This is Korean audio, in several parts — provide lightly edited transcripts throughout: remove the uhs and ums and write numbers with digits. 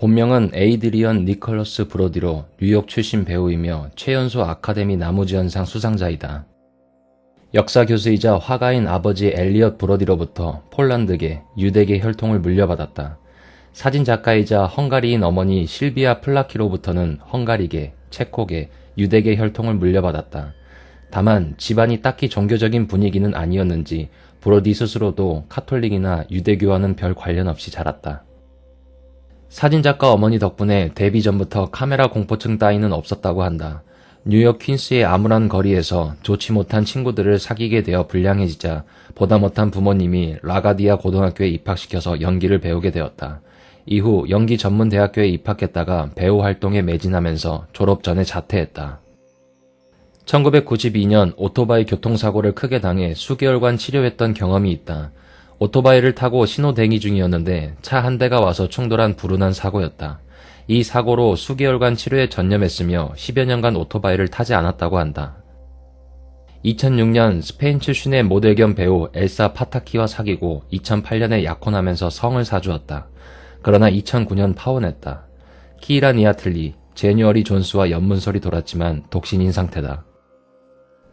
본명은 에이드리언 니컬러스 브로디로 뉴욕 출신 배우이며 최연소 아카데미 나무주연상 수상자이다. 역사 교수이자 화가인 아버지 엘리엇 브로디로부터 폴란드계, 유대계 혈통을 물려받았다. 사진 작가이자 헝가리인 어머니 실비아 플라키로부터는 헝가리계, 체코계, 유대계 혈통을 물려받았다. 다만 집안이 딱히 종교적인 분위기는 아니었는지 브로디 스스로도 카톨릭이나 유대교와는 별 관련 없이 자랐다. 사진작가 어머니 덕분에 데뷔 전부터 카메라 공포증 따위는 없었다고 한다. 뉴욕 퀸스의 암울한 거리에서 좋지 못한 친구들을 사귀게 되어 불량해지자 보다 못한 부모님이 라가디아 고등학교에 입학시켜서 연기를 배우게 되었다. 이후 연기 전문 대학교에 입학했다가 배우 활동에 매진하면서 졸업 전에 자퇴했다. 1992년 오토바이 교통사고를 크게 당해 수개월간 치료했던 경험이 있다. 오토바이를 타고 신호 대기 중이었는데 차 한 대가 와서 충돌한 불운한 사고였다. 이 사고로 수개월간 치료에 전념했으며 10여 년간 오토바이를 타지 않았다고 한다. 2006년 스페인 출신의 모델 겸 배우 엘사 파타키와 사귀고 2008년에 약혼하면서 성을 사주었다. 그러나 2009년 파혼했다. 키이라 니아틀리, 제뉴어리 존스와 연문설이 돌았지만 독신인 상태다.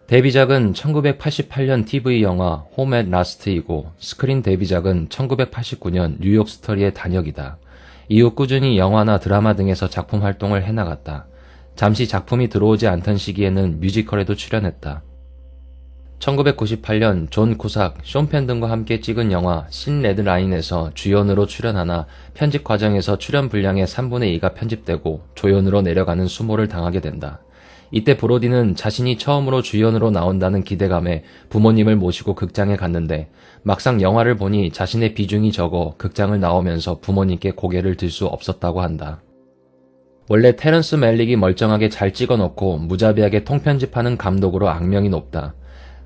데뷔작은 1988년 TV 영화 홈 앳 라스트이고 스크린 데뷔작은 1989년 뉴욕 스토리의 단역이다. 이후 꾸준히 영화나 드라마 등에서 작품 활동을 해나갔다. 잠시 작품이 들어오지 않던 시기에는 뮤지컬에도 출연했다. 1998년 존 쿠삭, 숀 펜 등과 함께 찍은 영화 신 레드라인에서 주연으로 출연하나 편집 과정에서 출연 분량의 3분의 2가 편집되고 조연으로 내려가는 수모를 당하게 된다. 이때 브로디는 자신이 처음으로 주연으로 나온다는 기대감에 부모님을 모시고 극장에 갔는데 막상 영화를 보니 자신의 비중이 적어 극장을 나오면서 부모님께 고개를 들 수 없었다고 한다. 원래 테런스 멜릭이 멀쩡하게 잘 찍어놓고 무자비하게 통편집하는 감독으로 악명이 높다.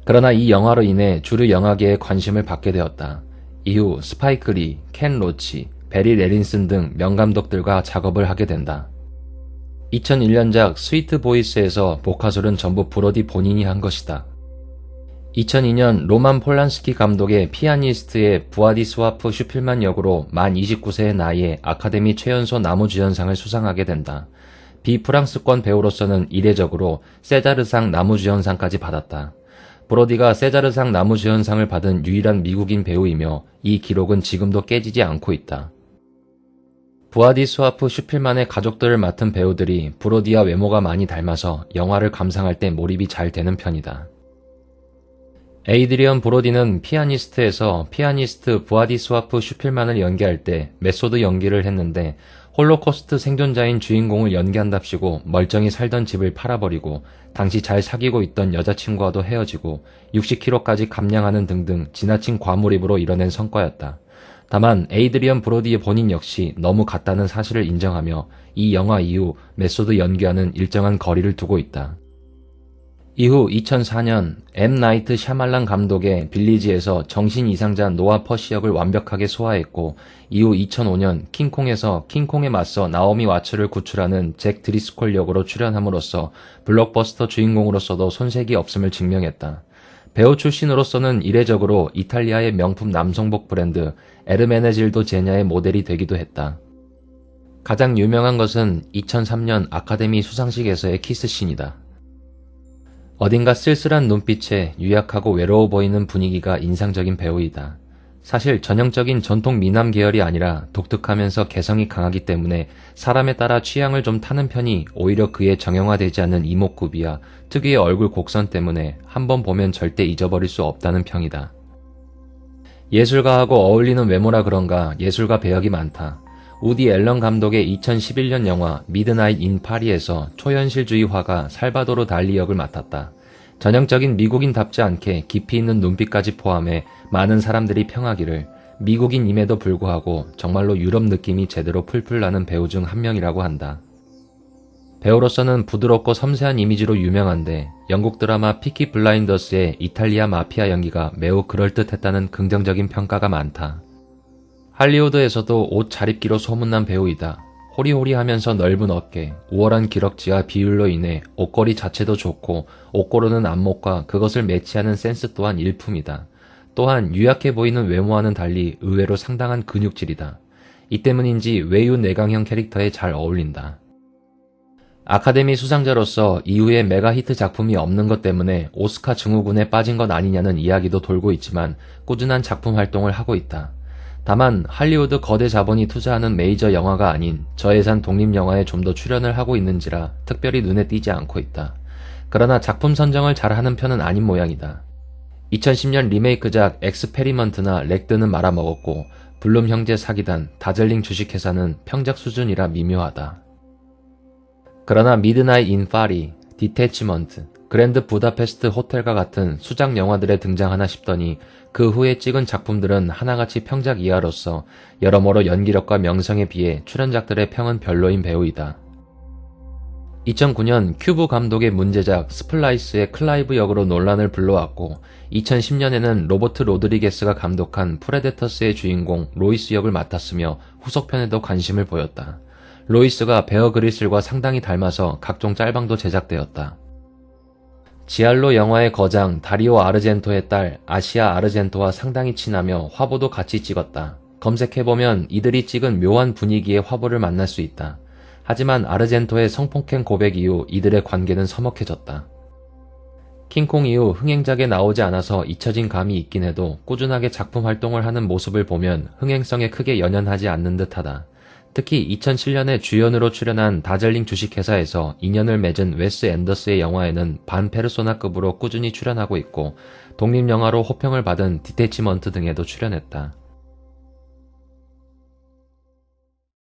그러나 이 영화로 인해 주류 영화계에 관심을 받게 되었다. 이후 스파이크 리, 켄 로치, 베리 레린슨 등 명감독들과 작업을 하게 된다. 2001년작 스위트 보이스에서 보카솔은 전부 브로디 본인이 한 것이다. 2002년 로만 폴란스키 감독의 피아니스트의 부아디스와프 슈필만 역으로 만 29세의 나이에 아카데미 최연소 나무주연상을 수상하게 된다. 비프랑스권 배우로서는 이례적으로 세자르상 나무주연상까지 받았다. 브로디가 세자르상 나무주연상을 받은 유일한 미국인 배우이며 이 기록은 지금도 깨지지 않고 있다. 부아디스와프 슈필만의 가족들을 맡은 배우들이 브로디와 외모가 많이 닮아서 영화를 감상할 때 몰입이 잘 되는 편이다. 에이드리언 브로디는 피아니스트에서 피아니스트 부아디스와프 슈필만을 연기할 때 메소드 연기를 했는데 홀로코스트 생존자인 주인공을 연기한답시고 멀쩡히 살던 집을 팔아버리고 당시 잘 사귀고 있던 여자친구와도 헤어지고 60kg까지 감량하는 등등 지나친 과몰입으로 이뤄낸 성과였다. 다만 에이드리언 브로디 본인 역시 너무 같다는 사실을 인정하며 이 영화 이후 메소드 연기와는 일정한 거리를 두고 있다. 이후 2004년 M. 나이트 샤말란 감독의 빌리지에서 정신 이상자 노아 퍼시 역을 완벽하게 소화했고 이후 2005년 킹콩에서 킹콩에 맞서 나오미 와츠를 구출하는 잭 드리스콜 역으로 출연함으로써 블록버스터 주인공으로서도 손색이 없음을 증명했다. 배우 출신으로서는 이례적으로 이탈리아의 명품 남성복 브랜드 에르메네질도 제냐의 모델이 되기도 했다. 가장 유명한 것은 2003년 아카데미 수상식에서의 키스씬이다. 어딘가 쓸쓸한 눈빛에 유약하고 외로워 보이는 분위기가 인상적인 배우이다. 사실 전형적인 전통 미남 계열이 아니라 독특하면서 개성이 강하기 때문에 사람에 따라 취향을 좀 타는 편이 오히려 그에 정형화되지 않는 이목구비와 특유의 얼굴 곡선 때문에 한번 보면 절대 잊어버릴 수 없다는 평이다. 예술가하고 어울리는 외모라 그런가 예술가 배역이 많다. 우디 앨런 감독의 2011년 영화 미드나잇 인 파리에서 초현실주의 화가 살바도르 달리 역을 맡았다. 전형적인 미국인답지 않게 깊이 있는 눈빛까지 포함해 많은 사람들이 평하기를 미국인임에도 불구하고 정말로 유럽 느낌이 제대로 풀풀 나는 배우 중 한 명이라고 한다. 배우로서는 부드럽고 섬세한 이미지로 유명한데 영국 드라마 피키 블라인더스의 이탈리아 마피아 연기가 매우 그럴듯했다는 긍정적인 평가가 많다. 할리우드에서도 옷 잘 입기로 소문난 배우이다. 호리호리하면서 넓은 어깨, 우월한 기럭지와 비율로 인해 옷걸이 자체도 좋고 옷 고르는 안목과 그것을 매치하는 센스 또한 일품이다. 또한 유약해 보이는 외모와는 달리 의외로 상당한 근육질이다. 이 때문인지 외유 내강형 캐릭터에 잘 어울린다. 아카데미 수상자로서 이후에 메가 히트 작품이 없는 것 때문에 오스카 증후군에 빠진 것 아니냐는 이야기도 돌고 있지만 꾸준한 작품 활동을 하고 있다. 다만 할리우드 거대 자본이 투자하는 메이저 영화가 아닌 저예산 독립영화에 좀 더 출연을 하고 있는지라 특별히 눈에 띄지 않고 있다. 그러나 작품 선정을 잘하는 편은 아닌 모양이다. 2010년 리메이크작 엑스페리먼트나 렉드는 말아먹었고 블룸 형제 사기단, 다즐링 주식회사는 평작 수준이라 미묘하다. 그러나 미드나잇 인 파리, 디태치먼트, 그랜드 부다페스트 호텔과 같은 수작 영화들에 등장하나 싶더니 그 후에 찍은 작품들은 하나같이 평작 이하로서 여러모로 연기력과 명성에 비해 출연작들의 평은 별로인 배우이다. 2009년 큐브 감독의 문제작 스플라이스의 클라이브 역으로 논란을 불러왔고 2010년에는 로버트 로드리게스가 감독한 프레데터스의 주인공 로이스 역을 맡았으며 후속편에도 관심을 보였다. 로이스가 베어 그리슬과 상당히 닮아서 각종 짤방도 제작되었다. 지알로 영화의 거장 다리오 아르젠토의 딸 아시아 아르젠토와 상당히 친하며 화보도 같이 찍었다. 검색해보면 이들이 찍은 묘한 분위기의 화보를 만날 수 있다. 하지만 아르젠토의 성폭행 고백 이후 이들의 관계는 서먹해졌다. 킹콩 이후 흥행작에 나오지 않아서 잊혀진 감이 있긴 해도 꾸준하게 작품 활동을 하는 모습을 보면 흥행성에 크게 연연하지 않는 듯하다. 특히 2007년에 주연으로 출연한 다즐링 주식회사에서 인연을 맺은 웨스 앤더스의 영화에는 반 페르소나급으로 꾸준히 출연하고 있고 독립영화로 호평을 받은 디태치먼트 등에도 출연했다.